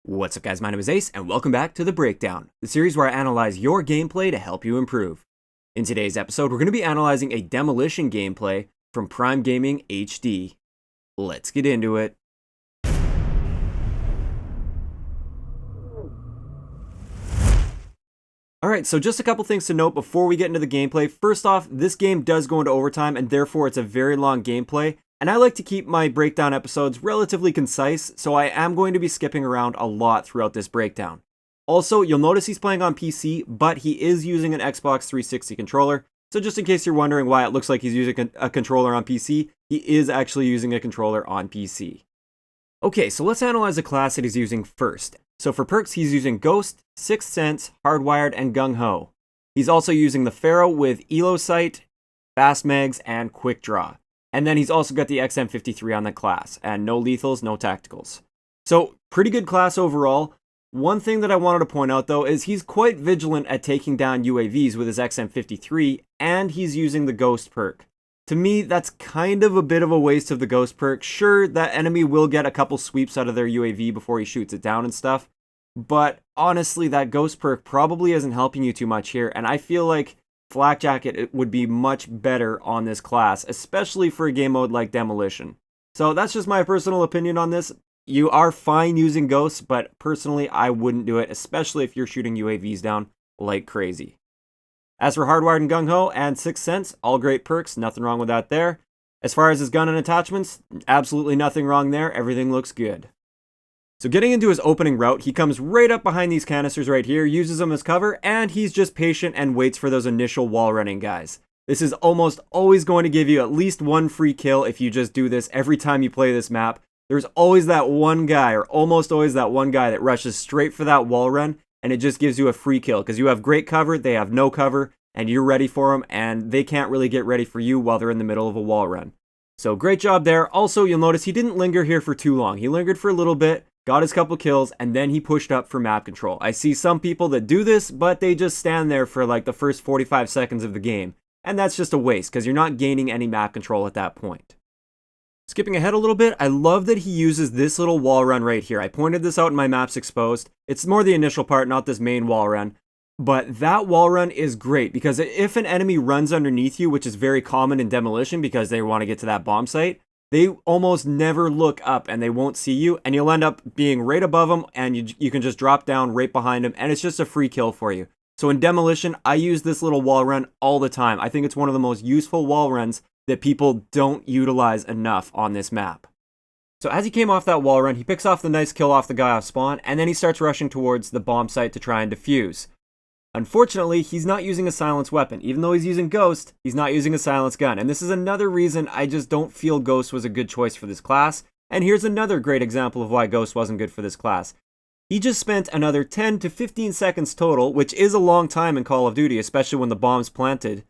What's up guys, my name is Ace and welcome back to The Breakdown, the series where I analyze your gameplay to help you improve. In today's episode, we're going to be analyzing a Demolition gameplay from Prime Gaming HD. Let's get into it. Alright, so just a couple things to note before we get into the gameplay. First off, this game does go into overtime and therefore it's a very long gameplay. And I like to keep my breakdown episodes relatively concise, so I am going to be skipping around a lot throughout this breakdown. Also, you'll notice he's playing on PC, but he is using an Xbox 360 controller. So just in case you're wondering why it looks like he's using a controller on PC, he is actually using a controller on PC. Okay, so let's analyze the class that he's using first. So for perks, he's using Ghost, Sixth Sense, Hardwired, and Gung Ho. He's also using the Pharaoh with Elo Sight, Fast Megs, and Quick Draw. And then he's also got the XM53 on the class, and no lethals, no tacticals. So, pretty good class overall. One thing that I wanted to point out though is he's quite vigilant at taking down UAVs with his XM53, and he's using the Ghost perk. To me, that's kind of a bit of a waste of the Ghost perk. Sure, that enemy will get a couple sweeps out of their UAV before he shoots it down and stuff, but honestly, that Ghost perk probably isn't helping you too much here, and I feel like Flak Jacket would be much better on this class, especially for a game mode like Demolition. So that's just my personal opinion on this. You are fine using Ghosts, but personally I wouldn't do it, especially if you're shooting UAVs down like crazy. As for Hardwired and Gung Ho and Sixth Sense, all great perks, nothing wrong with that there. As far as his gun and attachments, absolutely nothing wrong there, everything looks good. So getting into his opening route, he comes right up behind these canisters right here, uses them as cover, and he's just patient and waits for those initial wall running guys. This is almost always going to give you at least one free kill if you just do this every time you play this map. There's always that one guy, or almost always that one guy that rushes straight for that wall run, and it just gives you a free kill, because you have great cover, they have no cover, and you're ready for them, and they can't really get ready for you while they're in the middle of a wall run. So great job there. Also, you'll notice he didn't linger here for too long. He lingered for a little bit, got his couple kills, and then he pushed up for map control. I see some people that do this, but they just stand there for like the first 45 seconds of the game. And that's just a waste, because you're not gaining any map control at that point. Skipping ahead a little bit, I love that he uses this little wall run right here. I pointed this out in my Maps Exposed. It's more the initial part, not this main wall run. But that wall run is great, because if an enemy runs underneath you, which is very common in Demolition because they want to get to that bomb site, they almost never look up and they won't see you, and you'll end up being right above them, and you can just drop down right behind them, and it's just a free kill for you. So in Demolition, I use this little wall run all the time. I think it's one of the most useful wall runs that people don't utilize enough on this map. So as he came off that wall run, he picks off the nice kill off the guy off spawn, and then he starts rushing towards the bomb site to try and defuse. Unfortunately, he's not using a silence weapon. Even though he's using Ghost, he's not using a silence gun. And this is another reason I just don't feel Ghost was a good choice for this class. And here's another great example of why Ghost wasn't good for this class. He just spent another 10 to 15 seconds total, which is a long time in Call of Duty, especially when the bomb's planted,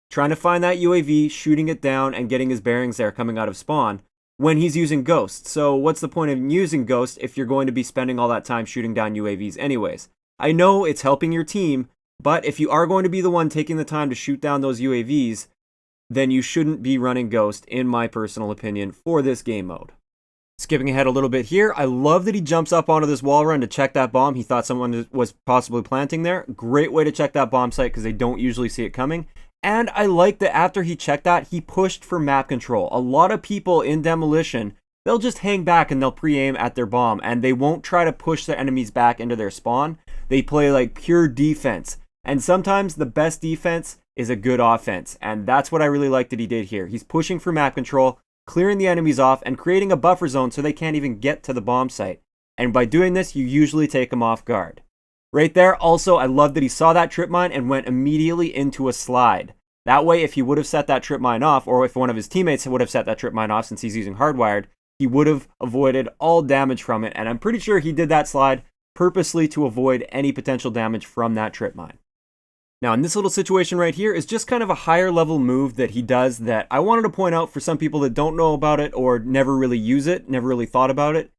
trying to find that UAV, shooting it down, and getting his bearings there coming out of spawn, when he's using Ghost. So what's the point of using Ghost if you're going to be spending all that time shooting down UAVs anyways? I know it's helping your team, but if you are going to be the one taking the time to shoot down those UAVs, then you shouldn't be running Ghost, in my personal opinion, for this game mode. Skipping ahead a little bit here, I love that he jumps up onto this wall run to check that bomb. He thought someone was possibly planting there. Great way to check that bomb site because they don't usually see it coming. And I like that after he checked that, he pushed for map control. A lot of people in Demolition, they'll just hang back and they'll pre-aim at their bomb, and they won't try to push their enemies back into their spawn. They play like pure defense. And sometimes the best defense is a good offense. And that's what I really like that he did here. He's pushing for map control, clearing the enemies off, and creating a buffer zone so they can't even get to the bomb site. And by doing this, you usually take them off guard. Right there, also, I love that he saw that trip mine and went immediately into a slide. That way, if he would have set that trip mine off, or if one of his teammates would have set that trip mine off since he's using Hardwired, he would have avoided all damage from it. And I'm pretty sure he did that slide purposely to avoid any potential damage from that trip mine. Now, in this little situation right here is just kind of a higher level move that he does that I wanted to point out for some people that don't know about it or never really use it, never really thought about it.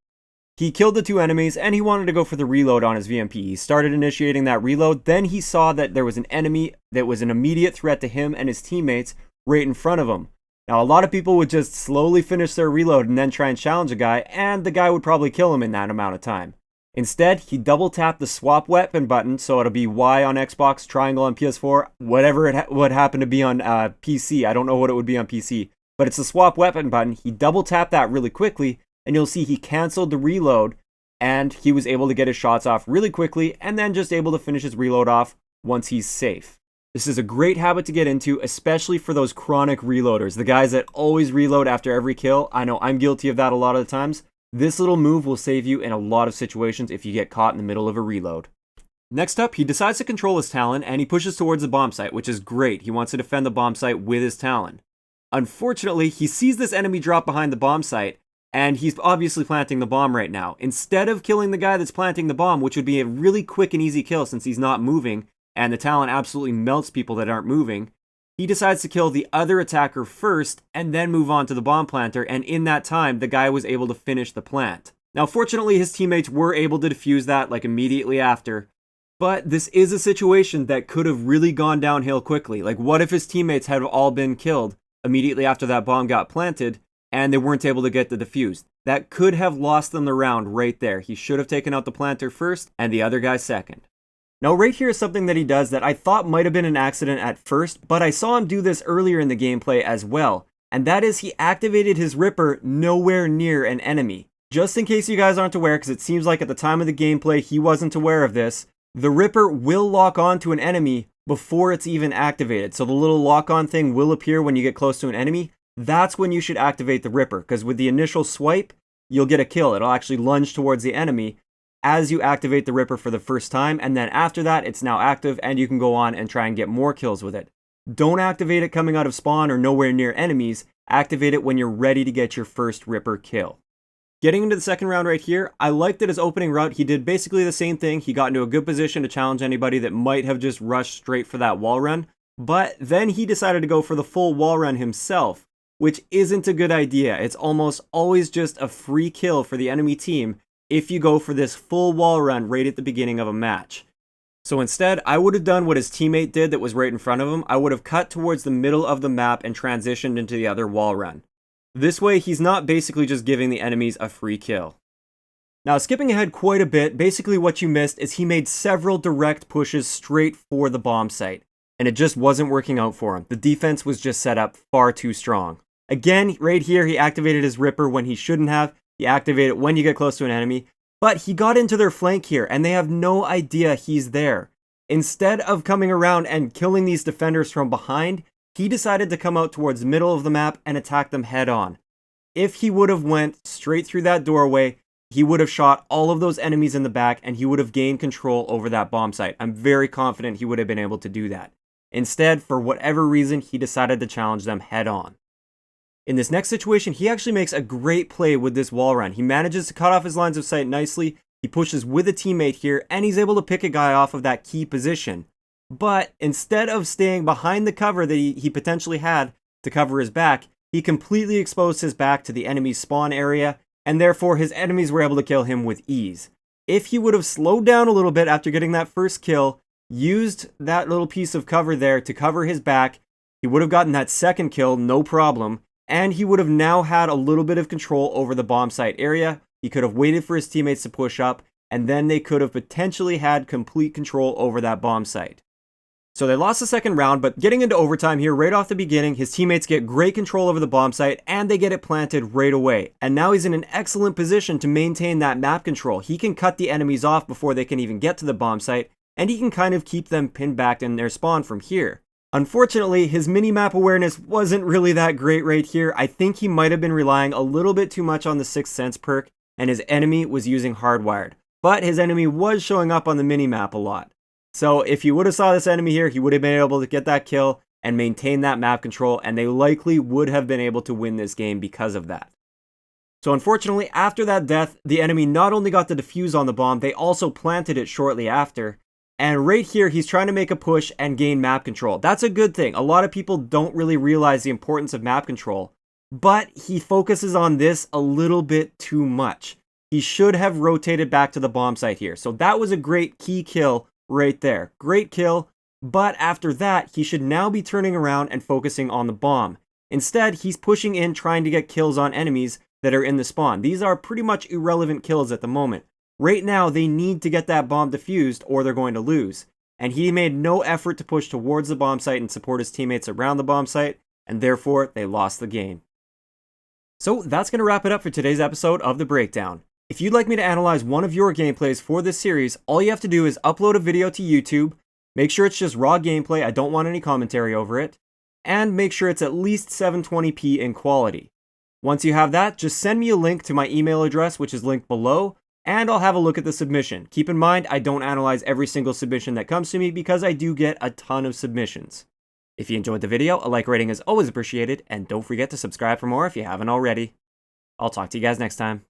He killed the two enemies and he wanted to go for the reload on his VMP. He started initiating that reload, then he saw that there was an enemy that was an immediate threat to him and his teammates right in front of him. Now, a lot of people would just slowly finish their reload and then try and challenge a guy, and the guy would probably kill him in that amount of time. Instead, he double tapped the swap weapon button, so it'll be Y on Xbox, triangle on PS4, whatever it would happen to be on PC. I don't know what it would be on PC, but it's the swap weapon button. He double tapped that really quickly, and you'll see he canceled the reload, and he was able to get his shots off really quickly, and then just able to finish his reload off once he's safe. This is a great habit to get into, especially for those chronic reloaders, the guys that always reload after every kill. I know I'm guilty of that a lot of the times. This little move will save you in a lot of situations if you get caught in the middle of a reload. Next up, he decides to control his Talon, and he pushes towards the bomb site, which is great. He wants to defend the bomb site with his Talon. Unfortunately, he sees this enemy drop behind the bomb site, and he's obviously planting the bomb right now. Instead of killing the guy that's planting the bomb, which would be a really quick and easy kill since he's not moving, and the Talon absolutely melts people that aren't moving, he decides to kill the other attacker first and then move on to the bomb planter, and in that time, the guy was able to finish the plant. Now, fortunately, his teammates were able to defuse that like immediately after, but this is a situation that could have really gone downhill quickly. Like, what if his teammates had all been killed immediately after that bomb got planted and they weren't able to get the defuse? That could have lost them the round right there. He should have taken out the planter first and the other guy second. Now right here is something that he does that I thought might have been an accident at first, but I saw him do this earlier in the gameplay as well, and that is he activated his Ripper nowhere near an enemy. Just in case you guys aren't aware, because it seems like at the time of the gameplay he wasn't aware of this, the Ripper will lock on to an enemy before it's even activated. So the little lock-on thing will appear when you get close to an enemy. That's when you should activate the Ripper, because with the initial swipe, you'll get a kill. It'll actually lunge towards the enemy as you activate the Ripper for the first time, and then after that, it's now active, and you can go on and try and get more kills with it. Don't activate it coming out of spawn or nowhere near enemies. Activate it when you're ready to get your first Ripper kill. Getting into the second round right here, I liked that his opening route, he did basically the same thing. He got into a good position to challenge anybody that might have just rushed straight for that wall run, but then he decided to go for the full wall run himself, which isn't a good idea. It's almost always just a free kill for the enemy team if you go for this full wall run right at the beginning of a match. So instead, I would have done what his teammate did that was right in front of him. I would have cut towards the middle of the map and transitioned into the other wall run. This way, he's not basically just giving the enemies a free kill. Now, skipping ahead quite a bit, basically what you missed is he made several direct pushes straight for the bomb site, and it just wasn't working out for him. The defense was just set up far too strong. Again, right here, he activated his Ripper when he shouldn't have. He activated it when you get close to an enemy, but he got into their flank here, and they have no idea he's there. Instead of coming around and killing these defenders from behind, he decided to come out towards the middle of the map and attack them head on. If he would have went straight through that doorway, he would have shot all of those enemies in the back, and he would have gained control over that bomb site. I'm very confident he would have been able to do that. Instead, for whatever reason, he decided to challenge them head on. In this next situation, he actually makes a great play with this wall run. He manages to cut off his lines of sight nicely, he pushes with a teammate here, and he's able to pick a guy off of that key position. But instead of staying behind the cover that he potentially had to cover his back, he completely exposed his back to the enemy's spawn area, and therefore his enemies were able to kill him with ease. If he would have slowed down a little bit after getting that first kill, used that little piece of cover there to cover his back, he would have gotten that second kill, no problem. And he would have now had a little bit of control over the bomb site area. He could have waited for his teammates to push up, and then they could have potentially had complete control over that bomb site. So they lost the second round, but getting into overtime here right off the beginning, his teammates get great control over the bomb site, and they get it planted right away. And now he's in an excellent position to maintain that map control. He can cut the enemies off before they can even get to the bomb site, and he can kind of keep them pinned back in their spawn from here. Unfortunately, his mini-map awareness wasn't really that great right here. I think he might have been relying a little bit too much on the Sixth Sense perk, and his enemy was using Hardwired. But his enemy was showing up on the mini-map a lot. So if he would have saw this enemy here, he would have been able to get that kill and maintain that map control, and they likely would have been able to win this game because of that. So unfortunately, after that death, the enemy not only got the defuse on the bomb, they also planted it shortly after. And right here, he's trying to make a push and gain map control. That's a good thing. A lot of people don't really realize the importance of map control, but he focuses on this a little bit too much. He should have rotated back to the bomb site here. So that was a great key kill right there. Great kill, but after that, he should now be turning around and focusing on the bomb. Instead, he's pushing in trying to get kills on enemies that are in the spawn. These are pretty much irrelevant kills at the moment. Right now, they need to get that bomb defused or they're going to lose. And he made no effort to push towards the bomb site and support his teammates around the bomb site, and therefore they lost the game. So that's going to wrap it up for today's episode of The Breakdown. If you'd like me to analyze one of your gameplays for this series, all you have to do is upload a video to YouTube, make sure it's just raw gameplay, I don't want any commentary over it, and make sure it's at least 720p in quality. Once you have that, just send me a link to my email address, which is linked below, and I'll have a look at the submission. Keep in mind, I don't analyze every single submission that comes to me because I do get a ton of submissions. If you enjoyed the video, a like rating is always appreciated, and don't forget to subscribe for more if you haven't already. I'll talk to you guys next time.